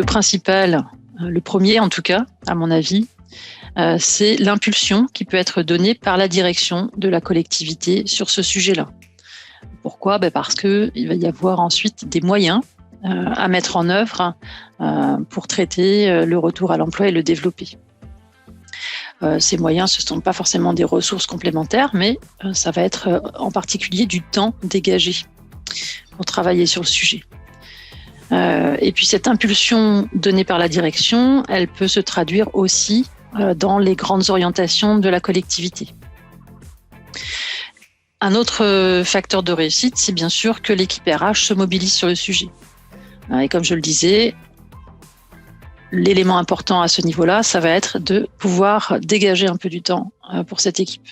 principal, le premier en tout cas, à mon avis, c'est l'impulsion qui peut être donnée par la direction de la collectivité sur ce sujet-là. Pourquoi ? Parce qu'il va y avoir ensuite des moyens à mettre en œuvre pour traiter le retour à l'emploi et le développer. Ces moyens, ce ne sont pas forcément des ressources complémentaires, mais ça va être en particulier du temps dégagé pour travailler sur le sujet. Et puis cette impulsion donnée par la direction, elle peut se traduire aussi dans les grandes orientations de la collectivité. Un autre facteur de réussite, c'est bien sûr que l'équipe RH se mobilise sur le sujet. Et comme je le disais, l'élément important à ce niveau-là, ça va être de pouvoir dégager un peu du temps pour cette équipe.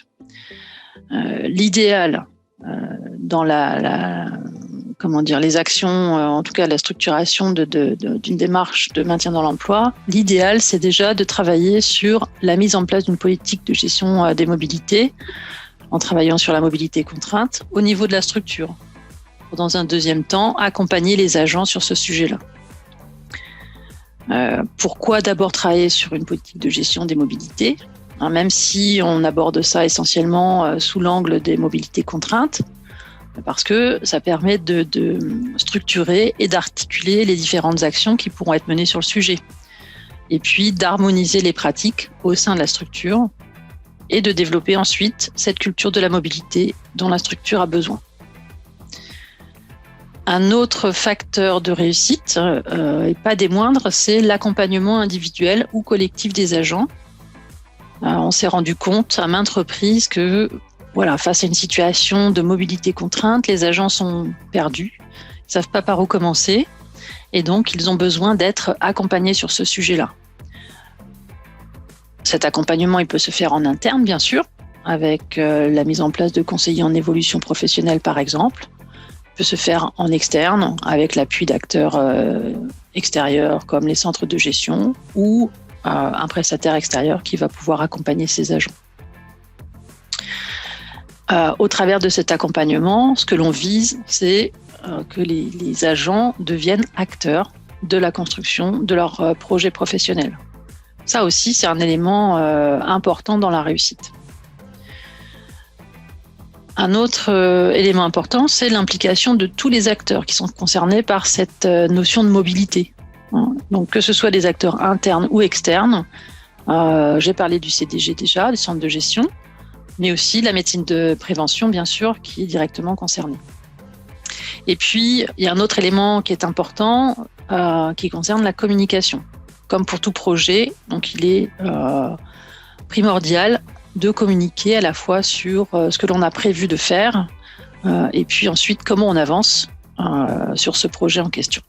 L'idéal dans les actions, en tout cas la structuration d'une démarche de maintien dans l'emploi, l'idéal, c'est déjà de travailler sur la mise en place d'une politique de gestion des mobilités, en travaillant sur la mobilité contrainte au niveau de la structure. Pour, dans un deuxième temps, accompagner les agents sur ce sujet-là. Pourquoi d'abord travailler sur une politique de gestion des mobilités, même si on aborde ça essentiellement sous l'angle des mobilités contraintes, parce que ça permet de structurer et d'articuler les différentes actions qui pourront être menées sur le sujet, et puis d'harmoniser les pratiques au sein de la structure et de développer ensuite cette culture de la mobilité dont la structure a besoin. Un autre facteur de réussite, et pas des moindres, c'est l'accompagnement individuel ou collectif des agents. On s'est rendu compte à maintes reprises que, face à une situation de mobilité contrainte, les agents sont perdus, ils ne savent pas par où commencer, et donc ils ont besoin d'être accompagnés sur ce sujet-là. Cet accompagnement, il peut se faire en interne, bien sûr, avec la mise en place de conseillers en évolution professionnelle, par exemple. Il peut se faire en externe, avec l'appui d'acteurs extérieurs, comme les centres de gestion, ou un prestataire extérieur qui va pouvoir accompagner ces agents. Au travers de cet accompagnement, ce que l'on vise, c'est que les agents deviennent acteurs de la construction de leur projet professionnel. Ça aussi, c'est un élément important dans la réussite. Un autre élément important, c'est l'implication de tous les acteurs qui sont concernés par cette notion de mobilité. Donc, que ce soit des acteurs internes ou externes, j'ai parlé du CDG déjà, du centre de gestion, mais aussi la médecine de prévention, bien sûr, qui est directement concernée. Et puis, il y a un autre élément qui est important, qui concerne la communication. Comme pour tout projet, donc il est primordial de communiquer à la fois sur ce que l'on a prévu de faire et puis ensuite comment on avance sur ce projet en question.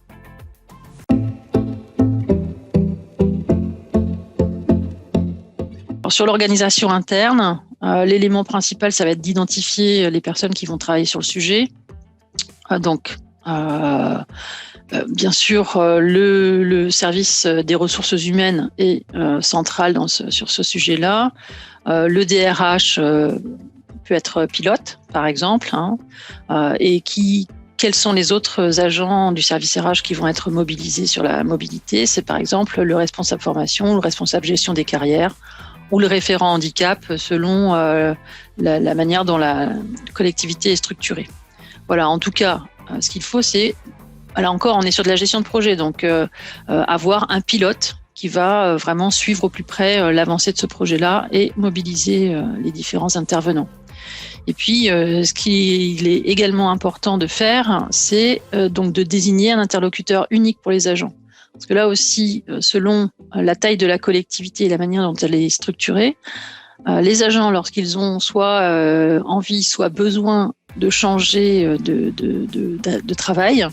Alors, sur l'organisation interne, l'élément principal, ça va être d'identifier les personnes qui vont travailler sur le sujet. Bien sûr, le service des ressources humaines est central sur ce sujet-là. Le DRH peut être pilote, par exemple, et quels sont les autres agents du service RH qui vont être mobilisés sur la mobilité ? C'est par exemple le responsable formation, le responsable gestion des carrières ou le référent handicap selon la manière dont la collectivité est structurée. Voilà, en tout cas, ce qu'il faut, c'est, là encore, on est sur de la gestion de projet, donc avoir un pilote qui va vraiment suivre au plus près l'avancée de ce projet-là et mobiliser les différents intervenants. Et puis, ce qu'il est également important de faire, c'est donc de désigner un interlocuteur unique pour les agents. Parce que là aussi, selon la taille de la collectivité et la manière dont elle est structurée, les agents, lorsqu'ils ont soit envie, soit besoin de changer de travail,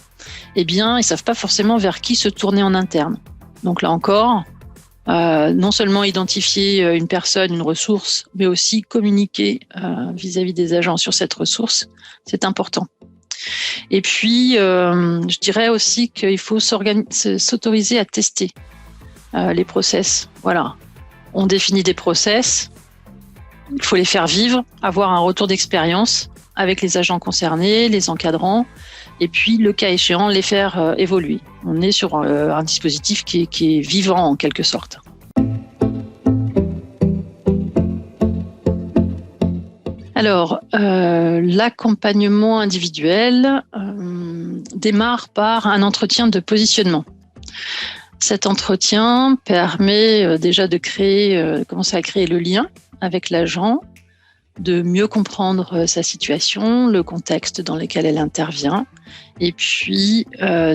eh bien, ils savent pas forcément vers qui se tourner en interne. Donc là encore, non seulement identifier une personne, une ressource, mais aussi communiquer vis-à-vis des agents sur cette ressource, c'est important. Et puis, je dirais aussi qu'il faut s'autoriser à tester les process. Voilà, on définit des process, il faut les faire vivre, avoir un retour d'expérience avec les agents concernés, les encadrants, et puis, le cas échéant, les faire évoluer. On est sur un dispositif qui est vivant en quelque sorte. Alors, l'accompagnement individuel démarre par un entretien de positionnement. Cet entretien permet déjà de commencer à créer le lien avec l'agent, de mieux comprendre sa situation, le contexte dans lequel elle intervient, et puis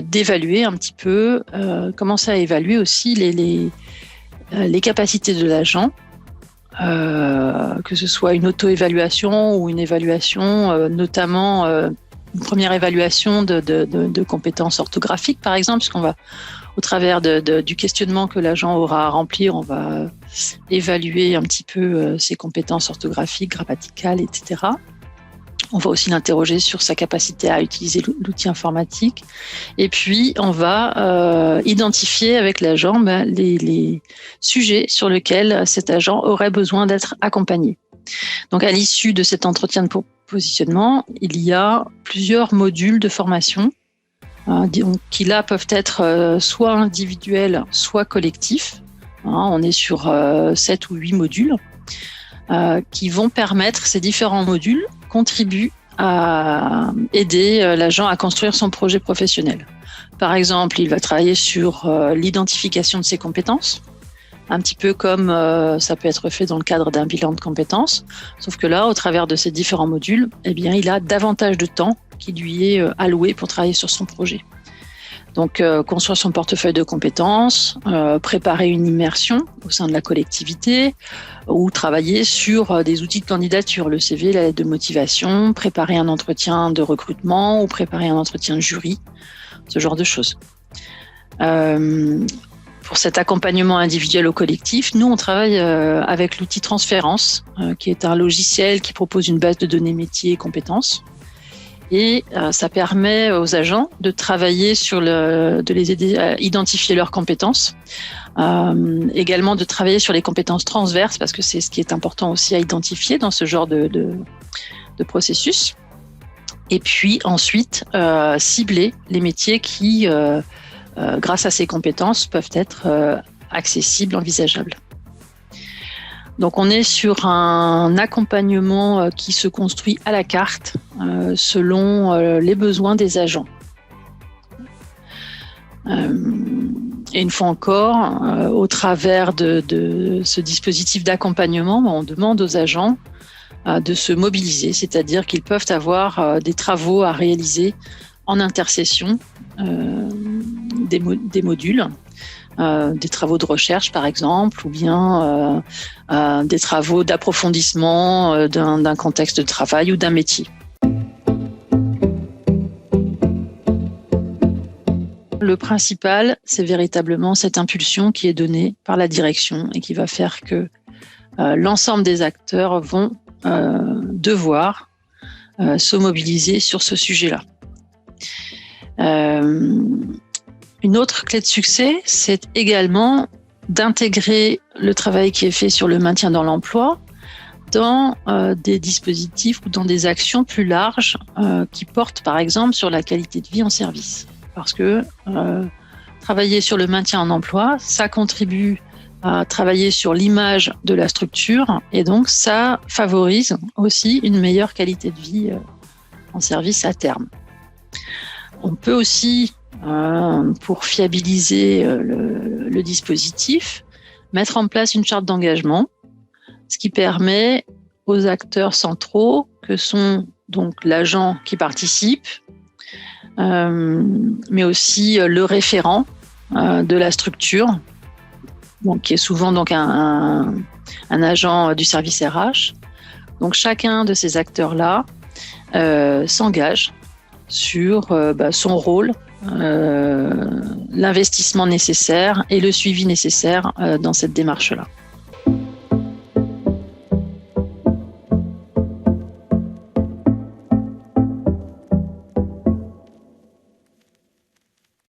d'évaluer un petit peu, commencer à évaluer aussi les capacités de l'agent, que ce soit une auto-évaluation ou une évaluation, notamment une première évaluation de compétences orthographiques, par exemple, puisqu'on va, au travers du questionnement que l'agent aura à remplir, on va évaluer un petit peu ses compétences orthographiques, grammaticales, etc. On va aussi l'interroger sur sa capacité à utiliser l'outil informatique. Et puis, on va identifier avec l'agent les sujets sur lesquels cet agent aurait besoin d'être accompagné. Donc, à l'issue de cet entretien de positionnement, il y a plusieurs modules de formation qui là peuvent être soit individuels, soit collectifs. On est sur 7 ou 8 modules qui vont permettre, ces différents modules contribuent à aider l'agent à construire son projet professionnel. Par exemple, il va travailler sur l'identification de ses compétences, un petit peu comme ça peut être fait dans le cadre d'un bilan de compétences, sauf que là, au travers de ces différents modules, eh bien, il a davantage de temps qui lui est alloué pour travailler sur son projet. Donc, construire son portefeuille de compétences, préparer une immersion au sein de la collectivité ou travailler sur des outils de candidature, le CV, la lettre de motivation, préparer un entretien de recrutement ou préparer un entretien de jury, ce genre de choses. Pour cet accompagnement individuel ou collectif, nous, on travaille avec l'outil Transférence, qui est un logiciel qui propose une base de données métiers et compétences. Et ça permet aux agents de travailler de les aider à identifier leurs compétences, également de travailler sur les compétences transverses, parce que c'est ce qui est important aussi à identifier dans ce genre de processus. Et puis ensuite, cibler les métiers qui, grâce à ces compétences, peuvent être accessibles, envisageables. Donc, on est sur un accompagnement qui se construit à la carte selon les besoins des agents. Et une fois encore, au travers de ce dispositif d'accompagnement, on demande aux agents de se mobiliser, c'est-à-dire qu'ils peuvent avoir des travaux à réaliser en intercession des modules. Des travaux de recherche, par exemple, ou bien des travaux d'approfondissement d'un contexte de travail ou d'un métier. Le principal, c'est véritablement cette impulsion qui est donnée par la direction et qui va faire que l'ensemble des acteurs vont devoir se mobiliser sur ce sujet-là. Une autre clé de succès, c'est également d'intégrer le travail qui est fait sur le maintien dans l'emploi dans des dispositifs ou dans des actions plus larges qui portent par exemple sur la qualité de vie en service. Parce que travailler sur le maintien en emploi, ça contribue à travailler sur l'image de la structure et donc ça favorise aussi une meilleure qualité de vie en service à terme. On peut aussi, pour fiabiliser le dispositif, mettre en place une charte d'engagement, ce qui permet aux acteurs centraux, que sont donc l'agent qui participe, mais aussi le référent de la structure, donc, qui est souvent donc un agent du service RH. Donc chacun de ces acteurs-là s'engage sur son rôle, l'investissement nécessaire et le suivi nécessaire dans cette démarche-là.